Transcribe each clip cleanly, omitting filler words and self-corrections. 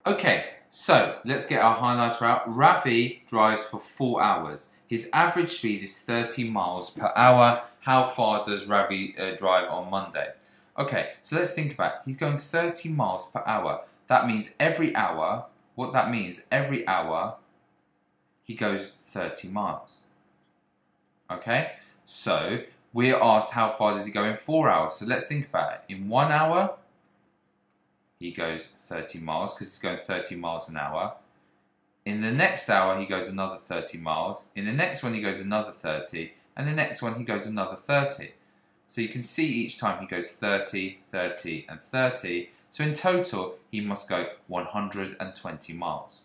Okay, so let's get our highlighter out. Ravi drives for 4 hours. His average speed is 30 miles per hour. How far does Ravi drive on Monday? Okay, so let's think about it. He's going 30 miles per hour. That means every hour, what that means, every hour he goes 30 miles. Okay, so we're asked how far does he go in 4 hours. So let's think about it. In 1 hour, he goes 30 miles because he's going 30 miles an hour. In the next hour, he goes another 30 miles. In the next one, he goes another 30. And the next one, he goes another 30. So you can see each time he goes 30, 30, and 30. So in total, he must go 120 miles.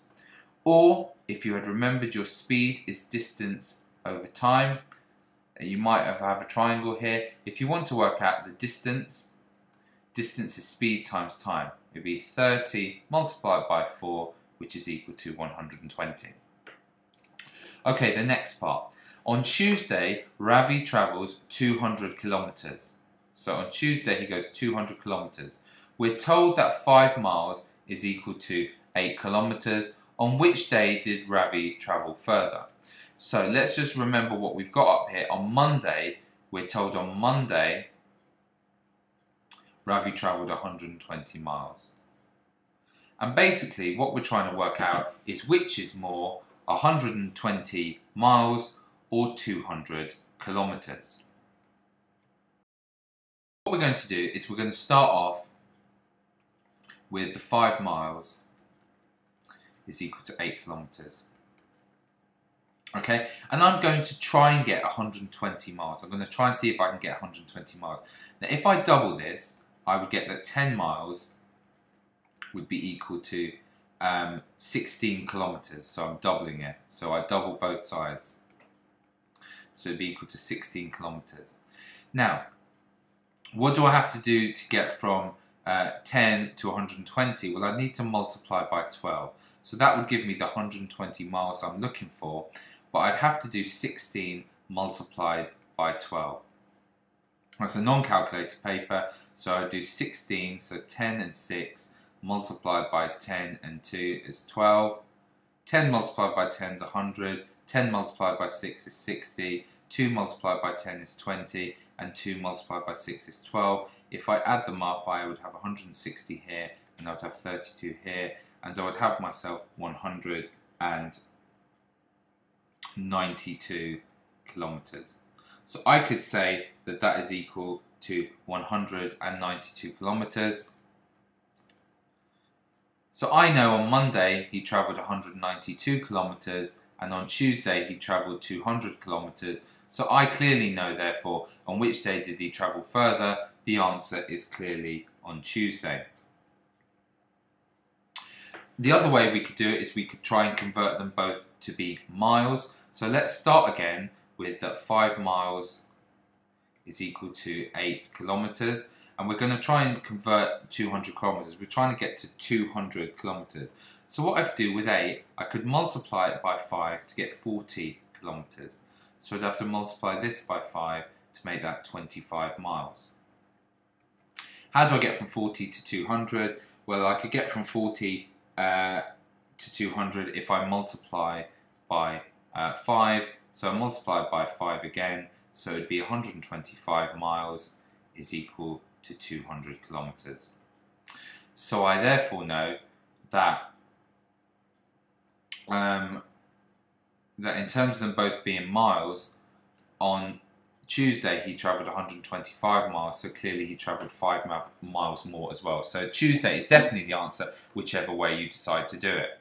Or, if you had remembered your speed is distance over time, you might have a triangle here. If you want to work out the distance, distance is speed times time. It would be 30 multiplied by 4, which is equal to 120. Okay, the next part. On Tuesday, Ravi travels 200 kilometers. So on Tuesday, he goes 200 kilometers. We're told that 5 miles is equal to 8 kilometers. On which day did Ravi travel further? So let's just remember what we've got up here. On Monday, we're told on Monday, Ravi travelled 120 miles. And basically what we're trying to work out is which is more, 120 miles or 200 kilometres. What we're going to do is we're going to start off with the 5 miles is equal to 8 kilometres. Okay, and I'm going to try and get 120 miles. I'm going to try and see if I can get 120 miles. Now if I double this, I would get that 10 miles would be equal to 16 kilometres. So I'm doubling it. So I double both sides. So it'd be equal to 16 kilometres. Now, what do I have to do to get from 10 to 120? Well, I need to multiply by 12. So that would give me the 120 miles I'm looking for. But I'd have to do 16 multiplied by 12. That's a non-calculator paper, so I do 16, so 10 and 6 multiplied by 10 and 2 is 12. 10 multiplied by 10 is 100. 10 multiplied by 6 is 60. 2 multiplied by 10 is 20. And 2 multiplied by 6 is 12. If I add them up, I would have 160 here, and I would have 32 here, and I would have myself 192 kilometres. So I could say that that is equal to 192 kilometres. So I know on Monday he travelled 192 kilometres, and on Tuesday he travelled 200 kilometres. So I clearly know, therefore, on which day did he travel further? The answer is clearly on Tuesday. The other way we could do it is we could try and convert them both to be miles. So let's start again with that 5 miles is equal to 8 kilometres. And we're going to try and convert 200 kilometres. We're trying to get to 200 kilometres. So what I could do with 8, I could multiply it by 5 to get 40 kilometres. So I'd have to multiply this by 5 to make that 25 miles. How do I get from 40 to 200? Well, I could get from 40 to 200 if I multiply by 5. So I multiply by 5 again. So it'd be 125 miles is equal to 200 kilometres. So I therefore know that that in terms of them both being miles, on Tuesday he travelled 125 miles, so clearly he travelled 5 miles more as well. So Tuesday is definitely the answer, whichever way you decide to do it.